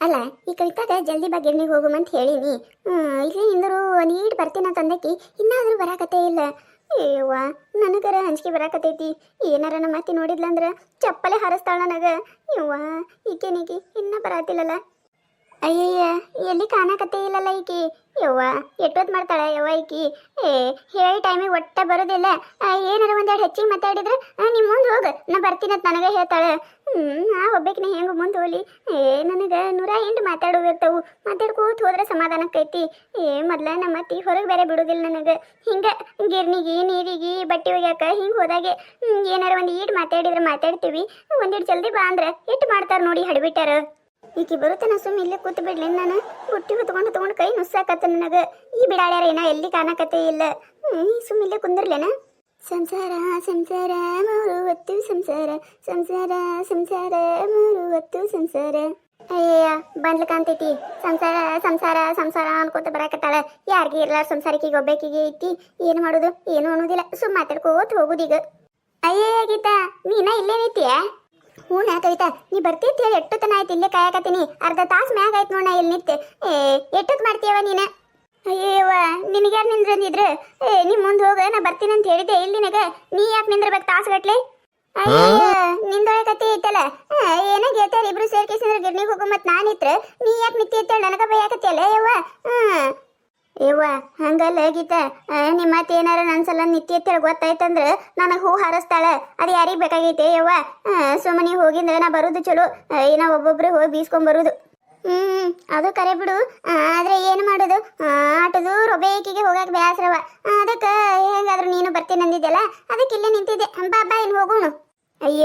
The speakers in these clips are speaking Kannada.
ಅಲ್ಲ ಈ ಕವಿತಾಗ ಜಲ್ದಿ ಬಾ ಗಿರ್ನಿಗೆ ಹೋಗುಮಂತ ಹೇಳಿನಿ. ಇಲ್ಲಿ ನಿಂದರು ನೀಟ್ ಬರ್ತೀನ ತಂದಕಿ ಇನ್ನಾದ್ರೂ ಬರಾಕತ್ತೇ ಇಲ್ಲ. ಏವ್ವ ನನಗರ ಅಂಜಿಕೆ ಬರಾಕತ್ತೈತಿ. ಏನಾರ ನಮ್ಮ ಅತ್ತಿ ನೋಡಿದ್ಲಂದ್ರ ಚಪ್ಪಲೆ ಹಾರಿಸ್ತಾಳ ನನಗ. ಯವ್ವ ಈಕೇನಿಕಿ ಇನ್ನ ಬರಾತಿಲ್ಲಲ್ಲ. ಅಯ್ಯಯ್ಯ ಎಲ್ಲಿ ಕಾಣಕತ್ತೇ ಇಲ್ಲಲ್ಲ ಈಕಿ. ಯವ್ವ ಎಷ್ಟೊತ್ತು ಮಾಡ್ತಾಳೆ ಯವ್ವ ಈಕಿ. ಹೇಳಿ ಟೈಮಿಗೆ ಒಟ್ಟ ಬರೋದಿಲ್ಲ. ಏನಾರ ಒಂದೆರಡು ಹೆಚ್ಚಿಗೆ ಮಾತಾಡಿದ್ರೆ ನಿಮ್ಮ ಮುಂದೆ ಹೋಗ ನಾ ಬರ್ತೀನಂತ ನನಗೆ ಹೇಳ್ತಾಳೆ. ನಾ ಒಬ್ಬಾಕಿನ ಹೆಂಗೆ ಮುಂದೆ ಹೋಗ್ಲಿ. ನನಗೆ 108 ಮಾತಾಡೋದಿರ್ತಾವು. ಮಾತಾಡ್ಕೋತ ಹೋದ್ರೆ ಸಮಾಧಾನಕ್ಕೈತಿ. ಮೊದ್ಲ ನಮ್ಮ ಅತ್ತಿ ಹೊರಗೆ ಬೇರೆ ಬಿಡೋದಿಲ್ಲ ನನಗೆ. ಹಿಂಗೆ ಗಿರ್ನಿಗೆ ನೀರಿಗೆ ಬಟ್ಟೆ ಒಗ್ಯಾಕ ಹಿಂಗೆ ಹೋದಾಗೆ ಏನಾರ ಒಂದು ಈಟ್ ಮಾತಾಡಿದ್ರೆ ಮಾತಾಡ್ತೀವಿ. ಒಂದಿಟ್ಟು ಜಲ್ದಿ ಬಾ ಅಂದ್ರೆ ಇಟ್ಟು ಮಾಡ್ತಾರೆ ನೋಡಿ ಹಡ್ಬಿಟ್ಟಾರ. ಈಕಿ ಬರುತ್ತೆ ಸುಮ್ಮ ಇಲ್ಲೇ ಕೂತು ಬಿಡ್ಲಿ. ನಾನು ಬುಟ್ಟಿ ಹೊತ್ಕೊಂಡು ಕೈ ನುಸ್ಸಾಕತ್ತ ನನಗೆ. ಈ ಬಿಡಾಳ್ಯಾರ ಏನೋ ಎಲ್ಲಿ ಕಾಣಕತ್ತೇ ಇಲ್ಲ. ಸುಮ್ಮ ಇಲ್ಲೇ ಕುಂದಿರ್ಲೇನ. ಸಂಸಾರ ಸಂಸಾರ 3 ಹೊತ್ತು ಸಂಸಾರ, ಸಂಸಾರ ಸಂಸಾರ 3 ಹೊತ್ತು ಸಂಸಾರ. ಅಯ್ಯಯ್ಯ ಬಂದ್ಲ ಕಾಣ್ತೈತಿ. ಸಂಸಾರ ಸಂಸಾರ ಸಂಸಾರ ಅನ್ಕೋತ ಬರಾಕತ್ತಾಳ. ಯಾರಿಗೆ ಇರಲ್ಲ ಸಂಸಾರಕ್ಕಿಗೆ ಒಬ್ಬಾಕಿಗೆ ಐತಿ. ಏನು ಮಾಡೋದು ಏನು ಅನ್ನೋದಿಲ್ಲ. ಸುಮ್ಮ ಮಾತಾಡ್ಕೋತ ಹೋಗುದೀಗ. ಅಯ್ಯಯ್ಯ ಗೀತಾ ನೀನ ಇಲ್ಲೇನೈತಿಯ? ಹ್ಞೂ ಕವಿತಾ ನೀ ಬರ್ತೀತಿ ಹೇಳಿ ಎಷ್ಟೊತ್ತನ ಆಯ್ತು ಇಲ್ಲೇ ಕಾಯಕತ್ತೀನಿ. ಅರ್ಧ ತಾಸು ಮ್ಯಾಗ ಆಯ್ತು ನೋಡ ಇಲ್ಲಿ ನಿಂತೆ. ಎಷ್ಟೊತ್ತು ಮಾಡ್ತೀಯವ ನೀನು? ಅಯ್ಯವ್ವ ನಿನಗ್ಯಾರು ನಿಂದ್ರಂದಿದ್ರು? ನೀ ಮುಂದೆ ಹೋಗ ನಾ ಬರ್ತೀನಿ ಅಂತ ಹೇಳಿದ್ದೆ. ಇಲ್ಲಿ ನಿನಗ ನೀ ಯಾಕೆ ನಿಂದಿರ್ಬೇಕು ತಾಸುಗಟ್ಲೆ? ಅಯ್ಯಯ್ಯ ನಿಂದೊಳಗೆ ಕತೆ ಐತಲ್ಲ. ಏನ ಗೆಳತಿಯರು ಇಬ್ರು ಸೇರ್ಕೇಸಿಂದ್ರೆ ಗಿರ್ನಿಗೆ ಹೋಗು ಮತ್ತು ನಾನಿತ್ರ ನೀ ಯಾಕೆ ನಿತ್ತಿ ಐತೇಳಿ ನನಗ ಬೈಯಾಕತ್ತಿಯಲ್ಲ ಯವ್ವ. ಯವ್ವ ಹಂಗಲ್ಲ ಗೀತಾ, ನಿಮ್ಮ ಮತ್ತೆ ಏನಾರ ನನ್ನ ಸಲ ನಿತ್ಯ ಎತ್ತೇಳಿ ಗೊತ್ತಾಯ್ತಂದ್ರೆ ನನಗೆ ಹೂ ಹಾರಿಸ್ತಾಳೆ. ಅದು ಯಾರಿಗೆ ಬೇಕಾಗೈತೆ ಯವ್ವ. ಸುಮ್ಮನೆ ಹೋಗಿಂದ್ರೆ ನಾ ಬರೋದು ಚಲೋ. ನಾ ಒಬ್ಬೊಬ್ರು ಹೋಗಿ ಬೀಸ್ಕೊಂಬರೋದು. ಅದು ಕರೆ ಬಿಡು. ಆದ್ರೆ ಏನು ಮಾಡೋದು, ಆಟದು ರೊಬೇಕಿಗೆ ಹೋಗಕ್ಕೆ ಬೇಸರವ. ಅದಕ್ಕೆ ಹೇಗಾದ್ರೂ ನೀನು ಬರ್ತೀನಿ ಅಂದಿದ್ದೆಲ್ಲ, ಅದಕ್ಕೆ ಇಲ್ಲೇ ನಿಂತಿದ್ದೆ. ಬಾ ಬಾ ಇನ್ನು ಹೋಗೋಣ. ಅಯ್ಯ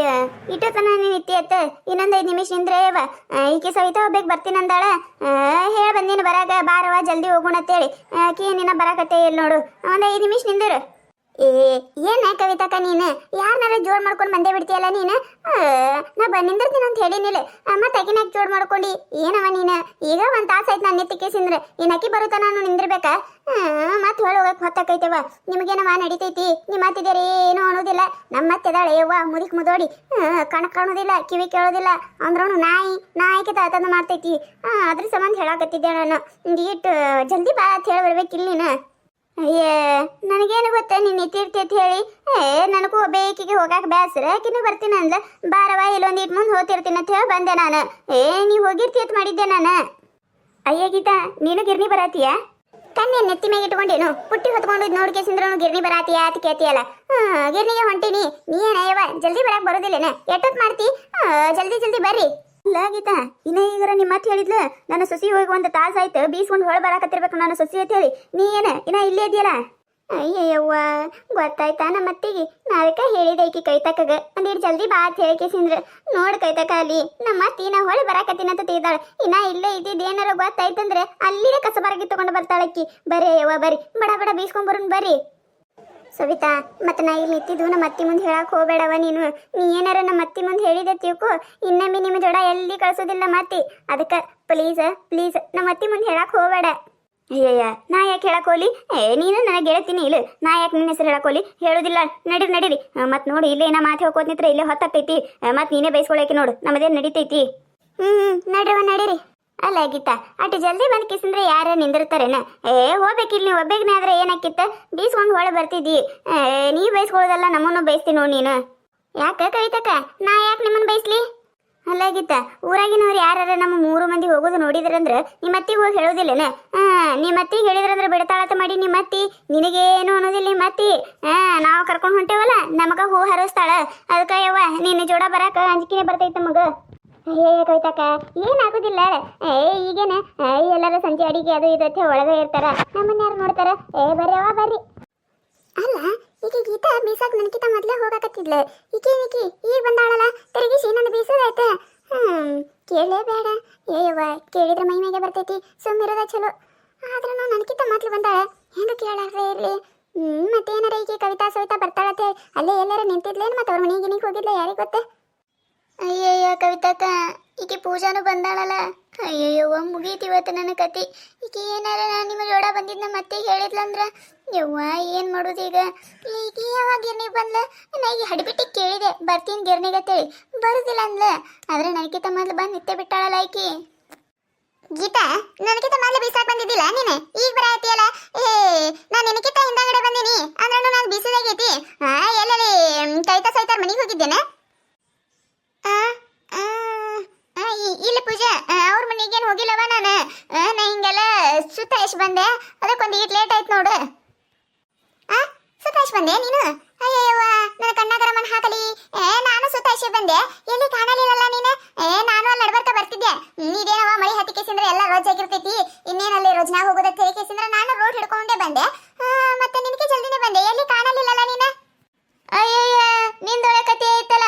ಇಟ್ಟತನ ನೀನು ನಿತ್ಯತ್ತ ಇನ್ನೊಂದು 5 ನಿಮಿಷ ನಿಂದ್ರೇವ. ಈಕೆ ಸವಿತಾ ಹೋಗ್ಬೇಕು ಬರ್ತೀನಂದಾಳ. ಹೇಳಿ ಬಂದೀನಿ ಬರಾಗ ಬಾರವ ಜಲ್ದಿ ಹೋಗೋಣ ಅಂತೇಳಿ. ಆಕಿ ನಿನ್ನ ಬರಾಕತ್ತೆ ಇಲ್ಲಿ ನೋಡು. ಒಂದು 5 ನಿಮಿಷ ನಿಂದಿರು. ಏನ ಕವಿತಾಕ ನೀನು ಯಾರನ್ನಾರ ಜೋಡ್ ಮಾಡ್ಕೊಂಡು ಬಂದೇ ಬಿಡ್ತೀಯಲ್ಲ ನೀನು. ನಾ ನಿಂದಿರ್ತೀನಿ ಅಂತ ಹೇಳಿನಿಲ್ಲ. ಮತ್ತೆ ಅಕಿನಾಗ ಜೋಡ್ ಮಾಡ್ಕೊಂಡು ಏನವ ನೀನು. ಈಗ ಒಂದು ತಾಸು ಆಯ್ತು ನಾನು ನಿತ್ತಿಕೇಸಿಂದ್ರೆ ಇನ್ನು ಅಕ್ಕಿ ಬರುತ್ತ ನಾನು ನಿಂದಿರ್ಬೇಕಾ? ಮತ್ತೆ ಹೊಳೆ ಹೋಗಕ್ಕೆ ಹೊತ್ತಾಕೈತವ. ನಿಮಗೇನವ ನಡಿತೈತಿ. ನಿಮ್ಮ ಮಾತಿದ್ದೀರಿ ಏನೂ ಅನ್ನೋದಿಲ್ಲ. ನಮ್ಮ ಮತ್ತೆದಾಳೆ ಯವ್ವ ಮುದಿಕ್ ಮುದೋಡಿ. ಕಾಣೋದಿಲ್ಲ ಕಿವಿ ಕೇಳೋದಿಲ್ಲ ಅಂದ್ರೂ ನಾಯಿಕೆ ತಾತಂದು ಮಾಡ್ತೈತಿ. ಅದ್ರ ಸಂಬಂಧ ಹೇಳಾಕತ್ತಿದ್ದೆ ನಾನು. ಇಟ್ಟು ಜಲ್ದಿ ಬಾ ಅಂತ ಹೇಳಿ ಬರ್ಬೇಕಿಲ್ಲ ನೀನು. ಅಯ್ಯ ನನಗೇನು ಗೊತ್ತ ನೀನು ಇರ್ತಿ ಅಂತ ಹೇಳಿ. ನನಗೂ ಒಬ್ಬೇಕಿಗೆ ಹೋಗಾಕ ಬ್ಯಾಸ್ರ. ಆಕಿನೂ ಬರ್ತೀನಿ ಅಂದ್ಲ. ಬಾರವ ಇಲ್ಲೊಂದು ಇಟ್ಟು ಮುಂದೆ ಹೋಗ್ತಿರ್ತೀನಿ ಅಂತ ಹೇಳಿ ಬಂದೆ ನಾನು. ನೀವು ಹೋಗಿರ್ತಿ ಅಂತ ಮಾಡಿದ್ದೆ ನಾನು. ಅಯ್ಯ ಗೀತಾ ನೀನು ಗಿರ್ನಿ ಬರಾತೀಯ? ಕಣ್ಣೆ ನೆತ್ತಿ ಮ್ಯಾಗ ಇಟ್ಕೊಂಡೇನು ಪುಟ್ಟಿ ಹೊತ್ಕೊಂಡು ನೋಡ್ಕೇಸಿಂದ್ರೂ ಗಿರ್ನಿ ಬರಾತೀಯ ಅಂತ ಕೇಳ್ತೀಯಲ್ಲ. ಗಿರ್ನಿಗೆ ಹೊಂಟೀನಿ. ನೀ ಏನಯ್ಯವ ಜಲ್ದಿ ಬರಾಕ್ ಬರೋದಿಲ್ಲೇನ? ಎಷ್ಟೊತ್ತು ಮಾಡ್ತಿ? ಜಲ್ದಿ ಬರ್ರಿ. ಇಲ್ಲ ಗೀತಾ ಇನ್ನ ಈಗಾರ ನಿಮ್ಮ ಮಾತು ಹೇಳಿದ್ಲು. ನನ್ನ ಸೊಸಿ ಹೋಗಿ ಒಂದು ತಾಸು ಆಯ್ತು ಬೀಸ್ಕೊಂಡು ಹೊಳೆ ಬರಾಕತ್ತಿರ್ಬೇಕು ನಾನು ಸೊಸಿ ಅಂತ ಹೇಳಿ. ನೀ ಏನ ಇನ್ನ ಇಲ್ಲೇ ಇದೆಯಲ್ಲ? ಅಯ್ಯಯ್ಯವ್ವ ಗೊತ್ತಾಯ್ತಾ ನಮ್ಮ ಅತ್ತಿಗೆ. ನಾವೀಕ ಹೇಳಿದೆ ಈಕಿ ಕೈತಕ್ಕಗ ಒಂದಿಟ್ಟು ಜಲ್ದಿ ಬಾ ಅಂತ ಹೇಳಿಕೇಸಿಂದ್ರೆ ನೋಡ್ ಕೈತಕ್ಕ ಅಲ್ಲಿ ನಮ್ಮ ಅತ್ತಿ ನಾ ಹೊಳೆ ಬರಾಕತ್ತೀನಿ ಅಂತ ತಿಳಿದಾಳೆ. ಇನ್ನ ಇಲ್ಲೇ ಇದ್ದಿದ್ದು ಏನಾರ ಗೊತ್ತಾಯ್ತಂದ್ರೆ ಅಲ್ಲಿನೇ ಕಸಬಾರಗಿ ತಗೊಂಡು ಬರ್ತಾಳಕ್ಕಿ. ಬರ್ರಿ ಅಯ್ಯವ್ವ ಬರ್ರಿ ಬಡ ಬೀಸ್ಕೊಂಬರೋನ್ ಬರ್ರಿ. ಸವಿತಾ ಮತ್ತೆ ನಾ ಇಲ್ಲಿ ನಿಂತಿದ್ದು ನಮ್ಮ ಅತ್ತಿ ಮುಂದೆ ಹೇಳಕ್ಕೆ ಹೋಗಬೇಡವ ನೀನು. ನೀ ಏನಾರ ನಮ್ಮ ಅತ್ತಿ ಮುಂದೆ ಹೇಳಿದೆ ತಿಳ್ಕೊ ಇನ್ನೊಮ್ಮೆ ನಿಮ್ಮ ಜೋಡ ಎಲ್ಲಿ ಕಳ್ಸೋದಿಲ್ಲ ಮತ್ತಿ. ಅದಕ್ಕೆ ಪ್ಲೀಸ್ ನಮ್ಮ ಅತ್ತಿ ಮುಂದೆ ಹೇಳಕ್ಕೆ ಹೋಗಬೇಡ. ಅಯ್ಯಯ್ಯ ನಾ ಯಾಕೆ ಹೇಳಕ್ ಹೋಲಿ? ನೀನು ನನಗೆ ಗೆಳತೀನಿ ಇಲ್ಲ. ನಾ ಯಾಕೆ ನಿನ್ನ ಹೆಸರು ಹೇಳಕ್ ಹೋಲಿ? ಹೇಳೋದಿಲ್ಲ. ನಡೀರಿ ಮತ್ತೆ ನೋಡಿ ಇಲ್ಲೇ ನಾ ಮಾತು ಹೇಳ್ಕೋತ ನಿಂತ್ರೆ ಇಲ್ಲೇ ಹೊತ್ತಾಗ್ತೈತಿ. ಮತ್ತೆ ನೀನೇ ಬೈಸ್ಕೊಳಕ್ಕೆ ನೋಡು ನಮ್ಮದೇನು ನಡೀತೈತಿ. ನಡೀರಿ. ಅಲ್ಲ ಗೀತಾ ಅಷ್ಟು ಜಲ್ದಿ ಬಂದು ಕಿಸಂದ್ರೆ ಯಾರ ನಿಂದಿರ್ತಾರೇನ? ಹೋಗ್ಬೇಕಿಲ್ಲ ನೀವು ಒಬ್ಬೇಗನೇ ಆದ್ರೆ ಏನಾಕಿತ್ತ ಬೀಸ್ಕೊಂಡು ಹೊಳೆ ಬರ್ತಿದ್ದಿ. ನೀ ಬೈಸ್ಕೊಳ್ಳೋದಲ್ಲ ನಮ್ಮನ್ನು ಬೈಸ್ತಿ ನೋಡಿ ನೀನು. ಯಾಕೆ ಕವಿತಕ್ಕ ನಾ ಯಾಕೆ ನಿಮ್ಮನ್ನು ಬೈಸ್ಲಿ? ಅಲ್ಲ ಗೀತಾ ಊರಾಗಿನವ್ರು ಯಾರು ನಮ್ಮ 3 ಮಂದಿ ಹೋಗೋದು ನೋಡಿದ್ರಂದ್ರೆ ನಿಮ್ಮ ಅತ್ತಿಗೆ ಹೋಗಿ ಹೇಳೋದಿಲ್ಲೇನ? ನಿಮ್ಮ ಅತ್ತಿಗೆ ಹೇಳಿದ್ರಂದ್ರೆ ಬಿಡ್ತಾಳತ್ತ ಮಾಡಿ ನಿಮ್ಮ ಅತ್ತಿ ನಿನಗೇನು ಅನ್ನೋದಿಲ್ಲ. ನಿಮ್ಮ ಅತ್ತಿ ನಾವು ಕರ್ಕೊಂಡು ಹೊಂಟೇವಲ್ಲ ನಮಗ ಹೂ ಹರಿಸ್ತಾಳ. ಅದಕ್ಕೆ ಯವ್ವ ನಿನ್ನ ಜೋಡ ಬರಾಕ ಅಂಜಿಕೆನೆ ಬರ್ತೈತೆ ಮಗ. ಕವಿತಾಕ ಏನಾಗೋದಿಲ್ಲ. ಈಗೇನ ಎಲ್ಲರ ಸಂಜೆ ಅಡಿಗೆ ಅದು ಇದತ್ತೆ ಒಳಗೆ ಇರ್ತಾರ. ನಮ್ಮನ್ನ ಯಾರು ನೋಡ್ತಾರ? ಬರ್ರವ ಬರ್ರಿ. ಅಲ್ಲ ಈಗ ಗೀತಾ ಬೀಸಾಕ್ ನನಗಿಂತ ಮೊದಲೇ ಹೋಗಾಕತ್ತಿದ್ಲ. ಈಕೇನಿಕಿ ಈಗ ಬಂದಾಳಲ್ಲ ತಿರುಗಿಸಿ ನನ್ನ ಬೀಸೋದಾಯ್ತ. ಕೇಳಲೇಬೇಡ. ಯವ್ವ ಕೇಳಿದ್ರೆ ಮೈ ಮೇಗೆ ಬರ್ತೈತಿ. ಸುಮ್ಮಿರೋದ ಚಲೋ. ಆದ್ರೂ ನನಗಿಂತ ಮೊದಲು ಬಂದಾಳ ಹೆಂಗ ಕೇಳಾರ್ರೆ ಇರ್ಲಿ. ಮತ್ತೇನಾರ ಈಗ ಕವಿತಾ ಸವಿತಾ ಬರ್ತಾಳತ್ತೆ ಅಲ್ಲೇ ಎಲ್ಲಾರ ನಿಂತಿದ್ಲೇನು ಮತ್ತೆ ಅವ್ರ ಮನೆಗೆ ಹೋಗಿದ್ಲ ಯಾರಿಗೆ ಗೊತ್ತ? ಅಯ್ಯಯ್ಯ ಕವಿತಾಕ ಈಕೆ ಪೂಜಾನು ಬಂದಾಳಲ್ಲ. ಅಯ್ಯಯ್ಯವ್ವ ಮುಗೀತಿವತ್ತು ನನ್ನ ಕತಿ. ಈಕೆ ಏನಾರ ನಾನು ನಿಮ್ಮ ಜೋಡ ಬಂದಿದ್ದು ನಮ್ಮ ಅತ್ತೆ ಹೇಳಿದ್ಲಂದ್ರ ಯವ್ವ ಏನು ಮಾಡೋದು ಈಗ? ಈಕೆ ಯಾವಾಗ ಗಿರ್ನಿಗೆ ಬಂದ್ಲ? ನಾ ಈಗ ಹಡಿಬಿಟ್ಟು ಕೇಳಿದೆ ಬರ್ತೀನಿ ಗಿರ್ನಿಗೆ ಅಂತೇಳಿ. ಬರುದಿಲ್ಲ ಅಂದ್ಲ. ಆದ್ರೆ ನನಗಿಂತ ಮೊದಲು ಬಂದು ನಿತ್ತೆ ಬಿಟ್ಟಾಳಲ್ಲ ಈಕಿ. ಗೀತಾ ನನಗಿಂತ ಮೊದಲು ಬೀಸಾಕ್ ಬಂದಿದ್ದಿಲ್ಲ ನೀನು ಈಗ ಬರತ್ತೀಯಲ್ಲ ಏ ನಾನು ನಿನಗಿಂತ ಹಿಂದಗಡೆ ಬಂದೀನಿ ಅಂದ್ರೂ ನಾನು ಬೀಸದಾಗೈತಿ ಎಲ್ಲೆಲ್ಲಿ ಕೈತಾ ಸೈತಾರ ಮನೆಗೆ ಹೋಗಿದ್ದೇನೆ ಇಲ್ಲ ಪೂಜಾ ಅವ್ರ ಮನೆಗೇನು ಹೋಗಿಲ್ಲವ ನಾನು ನಾ ಹಿಂಗೆಲ್ಲ ಸುತ್ತ ಎಷ್ಟು ಬಂದೆ ಅದಕ್ಕೊಂದು ಈಟ್ ಲೇಟ್ ಆಯ್ತು ನೋಡು ಸುತ್ತಾಶ್ ಬಂದೆ ನೀನು ಅಯ್ಯವ್ವ ನನ್ನ ಕಣ್ಣಾಗರ ಮಣ್ಣು ಹಾಕಲಿ ನಾನು ಸುತ್ತಾಶಿ ಬಂದೆ ಎಲ್ಲಿ ಕಾಣಲಿಲ್ಲಲ್ಲ ನೀನು ನಾನು ಅಲ್ಲಿ ನಡ್ಬರ್ಕ ಬರ್ತಿದ್ದೆ ಇದೇನವ ಮಳಿ ಹತ್ತಿಕೆಸಿಂದ್ರೆ ಎಲ್ಲ ರೋಜ್ ಆಗಿರ್ತೈತಿ ಇನ್ನೇನಲ್ಲಿ ರೋಜ್ನಾಗ ಹೋಗೋದಕ್ಕೆ ಹೇಗೆಸಿಂದ್ರೆ ನಾನು ರೋಡ್ ಹಿಡ್ಕೊಂಡೇ ಬಂದೆ ಮತ್ತೆ ನಿನಗೆ ಜಲ್ದಿನೇ ಬಂದೆ ಎಲ್ಲಿ ಕಾಣಲಿಲ್ಲಲ್ಲ ನೀನು ಅಯ್ಯಯ್ಯ ನಿಂದೊಳೆ ಕತೆ ಐತಲ್ಲ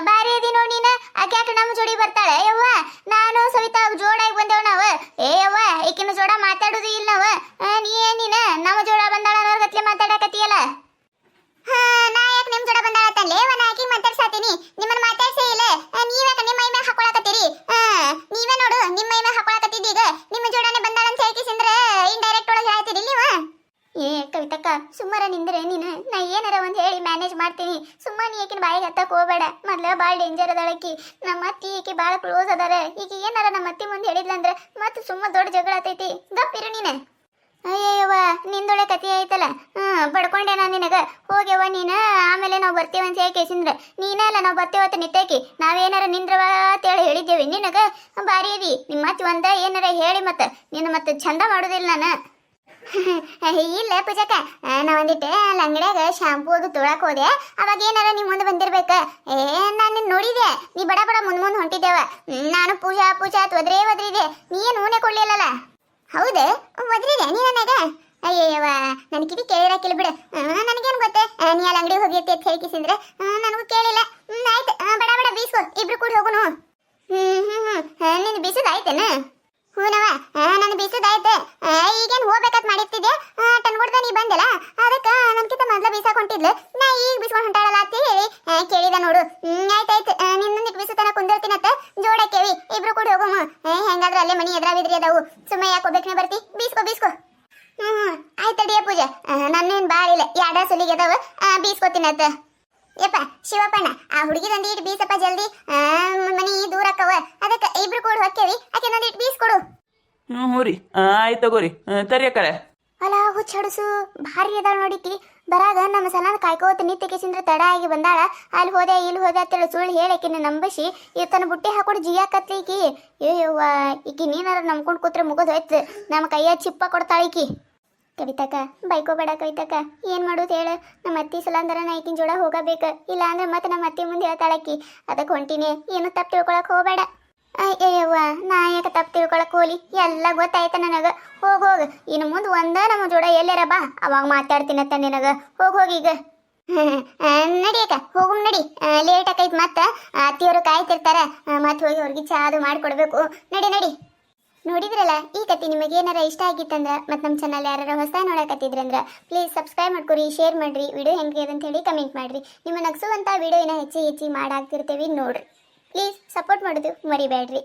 ಬಾರಿ ಅದಿ ನೋಡಿ ನೀನು ಆಕೆ ಯಾಕೆ ನಮ್ಮ ಜೋಡಿ ಬರ್ತಾಳೆ ಯವ್ವ ನಾನು ಸವಿತಾ ಜೋಡಾಗಿ ಬಂದೇವ್ ನಾವು ಯವ್ವ ಈಕಿನ ಜೋಡ ಮಾತಾಡೋದು ಇಲ್ಲ ನಾವು ನೀನ ನಮ್ಮ ಜೋಡ ಬಂದಾಳ ಅನ್ನೋರ್ ಗತ್ಲೆ ಮಾತಾಡಕತ್ತೀಯಲ್ಲ ನಾ ಯಾಕೆ ನಿಮ್ ಜೋಡ ಬಂದಾಳತ್ತಲ್ಲೇ ನಾ ಆಕಿಗೆ ಮಾತಾಡ್ಸಾತೀನಿ ನಿಮ್ಮನ್ನ ಮಾತಾಡ್ಸೇ ಇಲ್ಲ ನೀವ್ಯಾಕ ನಿಮ್ಮ ಮೈ ಮ್ಯಾಗ ಹಾಕೊಳಕತ್ತೀರಿ ನೀವೇ ನೋಡು ನಿಮ್ಮ ಮೈ ಮ್ಯಾಗ ಹಾಕೊಳಕತ್ತಿದ್ದಿ ಈಗ ನಿಮ್ಮ ಜೋಡನೆ ಬಂದಾಳ ಅಂತ ಹೇಳ್ಕಿಸಿಂದ್ರೆ ಇಂಡೈರೆಕ್ಟ್ ಒಳಗೆ ಹೇಳ್ತೀರಿ ನೀವು ಏ ಕವಿತಕ್ಕ ಸುಮ್ಮರ ನಿಂದ್ರೆ ನೀನು ನಾ ಏನಾರ ಒಂದು ಹೇಳಿ ಮ್ಯಾನೇಜ್ ಮಾಡ್ತೀನಿ ಸುಮ್ಮನೆ ಈಕಿನ ಬಾಯಿಗೆ ಹತ್ತಕ್ಕೆ ಹೋಗಬೇಡ ಮೊದ್ಲ ಭಾಳ ಡೇಂಜರ್ ಅದಾಳಕಿ ನಮ್ಮ ಅತ್ತಿ ಈಕಿ ಭಾಳ ಕ್ಲೋಸ್ ಅದಾರ ಈಗ ಏನಾರ ನಮ್ಮ ಅತ್ತಿ ಮುಂದೆ ಹೇಳಿದ್ಲಂದ್ರೆ ಮತ್ತೆ ಸುಮ್ಮ ದೊಡ್ಡ ಜಗಳ ಆತೈತಿ ಗಪ್ಪಿರು ನೀನು ಅಯ್ಯವ್ವ ನಿಂದೊಳೆ ಕತಿ ಆಯ್ತಲ್ಲ ಬಡ್ಕೊಂಡೆ ನಾನು ನಿನಗೆ ಹೋಗ್ಯವ್ವ ನೀನು ಆಮೇಲೆ ನಾವು ಬರ್ತೀವಿ ಅಂತ ಹೇಳಿ ಕೇಸಿಂದ್ರೆ ನೀನಲ್ಲ ನಾವು ಬರ್ತೀವತ್ತ ನಿತ್ತೇಕಿ ನಾವೇನಾರ ನಿಂದ್ರವ ಅಂತೇಳಿ ಹೇಳಿದ್ದೇವೆ ನಿನಗೆ ಬಾರಿ ಅದಿ ನಿಮ್ಮ ಅತ್ತಿ ಒಂದ ಏನಾರ ಹೇಳಿ ಮತ್ತೆ ನಿನ್ನ ಮತ್ತೆ ಚಂದ ಮಾಡೋದಿಲ್ಲ ನಾನು ಇಲ್ಲ ಪೂಜಕ್ಕ ನಾ ಒಂದಿಟ್ಟೆ ಅಲ್ಲಿ ಅಂಗಡಿಯಾಗ ಶಾಂಪೂ ಅದು ತೊಳಕ್ ಹೋದೆ ಅವಾಗ ಏನಾರ ನೀ ಮುಂದೆ ಬಂದಿರ್ಬೇಕ ನಾನು ನೋಡಿದೆ ನೀ ಬಡ ಬಡ ಮುಂದ್ ಹೊಂಟಿದ್ದೇವ ನಾನು ಪೂಜಾ ಅಂತ ಒದ್ರಿದೆ ನೀನು ಹೂನೆ ಕೊಡ್ಲಿಲ್ಲಲ್ಲ ಹೌದು ಒದ್ರಿದೆ ನೀ ನನಗ ಅಯ್ಯಯ್ಯವ ನನ್ ಕಿವಿ ಕೇಳಿರಾಕಿಲ್ಲ ಬಿಡು ನನಗೇನು ಗೊತ್ತೆ ನೀ ಅಲ್ಲಿ ಅಂಗಡಿ ಹೋಗಿ ಅಂತ ಹೇಳ್ಕಿಸಿಂದ್ರೆ ನನಗೂ ಕೇಳಿಲ್ಲ ಆಯ್ತು ಬಡ ಬಡ ಬೀಸ್ಕೊ ಇಬ್ರು ಕೂಡ ಹೋಗುನು ನಿನ್ ಬೀಸೋದಾಯ್ತೇನ ಹೂನವ ನನ್ನ ಬೀಸದಾಯ್ತು ಈಗೇನು ಹೋಗ್ಬೇಕಂತ ಮಾಡಿರ್ತಿದ್ದೆ ಟನ್ಗುಡ್ದ ನೀ ಬಂದಿಲ್ಲ ಅದಕ್ಕೆ ನನ್ಕಿಂತ ಮೊದ್ಲು ಬೀಸಾಕ್ ಹೊಂಟಿದ್ಲು ನಾ ಈಗ ಬೀಸ್ಕೊಂಡು ಹೊಂಟಾಳಲ್ಲ ಅಂತ ಹೇಳಿ ಕೇಳಿದ ನೋಡು ಆಯ್ತಾಯ್ತು ನಿನ್ನೊಂದಿಟ್ಟು ಬೀಸುತ್ತಾನ ಕುಂದಿರ್ತೀನತ್ತ ಜೋಡಕ್ಕೇವಿ ಇಬ್ರು ಕೂಡ ಹೋಗಮ್ಮ ಹೆಂಗಾದ್ರೆ ಅಲ್ಲೇ ಮನಿ ಎದ್ರಾವಿದ್ರಿ ಅದಾವು ಸುಮ್ಮ ಯಾಕೆ ಹೋಗ್ಬೇಕನೆ ಬರ್ತಿ ಬೀಸ್ಕೊ ಆಯ್ತಡಿಯ ಪೂಜೆ ನನ್ನೇನು ಬಾಳಿಲ್ಲ ಯಾಡ ಸುಲಿಗೆ ಅದಾವ ಬೀಸ್ಕೊತೀನತ್ತ ಯಪ್ಪ ಶಿವಪ್ಪಣ್ಣ ಆ ಹುಡುಗಿದೊಂದು ಇಟ್ಟು ಬೀಸಪ್ಪ ಜಲ್ದಿ ಮನಿ ದೂರ ಅಕ್ಕವ ಅದಕ್ಕೆ ಇಬ್ರು ಕೂಡ ಹೊಕ್ಕೇವಿ ಆಕೆ ಒಂದ್ ಇಟ್ಟು ಬೀಸ್ ಕೊಡು ಹ್ಞೂ ರೀ ಆಯ್ತು ತಗೋರಿ ತರಿಯಕ್ಕಳೆ ಅಲ್ಲ ಹುಚ್ಚಡಸು ಭಾರಿ ಅದಾಳ ನೋಡಿಕಿ ಬರಾಗ ನಮ್ಮ ಸಲ ಕಾಯ್ಕೋತ ನಿತ್ಯಕೇಸಿಂದ್ರ ತಡ ಆಗಿ ಬಂದಾಳ ಅಲ್ಲಿ ಹೋದೆ ಇಲ್ಲಿ ಹೋದೆ ಅಂತೇಳಿ ಸುಳ್ಳು ಹೇಳಕಿನ ನಂಬಸಿ ಈ ತನ್ನ ಬುಟ್ಟಿ ಹಾಕೊಂಡು ಜಿಯಾಕತ್ತಿ ಈಕಿ ಅಯ್ಯವ್ವ ಈಕಿ ನೀನಾರ ನಂಬ್ಕೊಂಡು ಕೂತ್ರೆ ಮುಗಿದು ಹೋಯ್ತು ನಮ್ಮ ಕೈಯ ಚಿಪ್ಪ ಕೊಡ್ತಾಳಿಕಿ ಕವಿತಕ್ಕ ಬೈಕೋಬೇಡ ಕವಿತಕ್ಕ ಏನು ಮಾಡೋದು ಹೇಳು ನಮ್ಮ ಅತ್ತಿ ಸಲ ಅಂದ್ರೆ ನಾ ಈಕಿನ ಜೋಡ ಹೋಗಬೇಕು ಇಲ್ಲ ಅಂದ್ರೆ ಮತ್ತೆ ನಮ್ಮ ಅತ್ತಿ ಮುಂದೆ ಹೇಳ್ತಾಳಕ್ಕಿ ಅದಕ್ಕೆ ಹೊಂಟಿನಿ ಏನು ತಪ್ಪು ತಿಳ್ಕೊಳಕ್ ಹೋಗಬೇಡ ಅಯ್ಯವ್ವ ನಾ ಯಾಕೆ ತಪ್ಪು ತಿಳ್ಕೊಳಕ್ ಹೋಲಿ ಎಲ್ಲ ಗೊತ್ತಾಯ್ತ ನನಗೆ ಹೋಗು ಇನ್ನು ಮುಂದೆ ನಮ್ಮ ಜೋಡ ಎಲ್ಲಾರ ಬಾ ಅವಾಗ ಮಾತಾಡ್ತೀನತ್ತ ನಿನಗೆ ಹೋಗೀಗ ನಡಿಯಕ್ಕ ಹೋಗು ನಡಿ ಲೇಟ್ ಆಕೈತ್ ಮತ್ತೆ ಅತ್ತಿಯವರು ಕಾಯ್ತಿರ್ತಾರ ಮತ್ತೆ ಹೋಗಿ ಅವ್ರಿಗೆ ಚಾ ಅದು ಮಾಡಿಕೊಡ್ಬೇಕು ನಡಿ ನೋಡಿದ್ರಲ್ಲ ಈ ಕತೆ ನಿಮಗೆ ಏನಾರ ಇಷ್ಟ ಆಗಿತ್ತಂದ್ರೆ ಮತ್ತು ನಮ್ಮ ಚಾನಲ್ ಯಾರು ಹೊಸ ನೋಡಕತ್ತಿದ್ರಂದ್ರೆ ಪ್ಲೀಸ್ ಸಬ್ಸ್ಕ್ರೈಬ್ ಮಾಡ್ಕೊರಿ ಶೇರ್ ಮಾಡಿರಿ ವಿಡಿಯೋ ಹೆಂಗೆ ಅಂತ ಹೇಳಿ ಕಮೆಂಟ್ ಮಾಡಿರಿ ನಿಮ್ಮ ನಗಿಸುವಂಥ ವಿಡಿಯೋ ಹೆಚ್ಚಿಗೆ ಮಾಡಾಕ್ತಿರ್ತೇವೆ ನೋಡ್ರಿ ಪ್ಲೀಸ್ ಸಪೋರ್ಟ್ ಮಾಡೋದು ಮರಿಬೇಡ್ರಿ.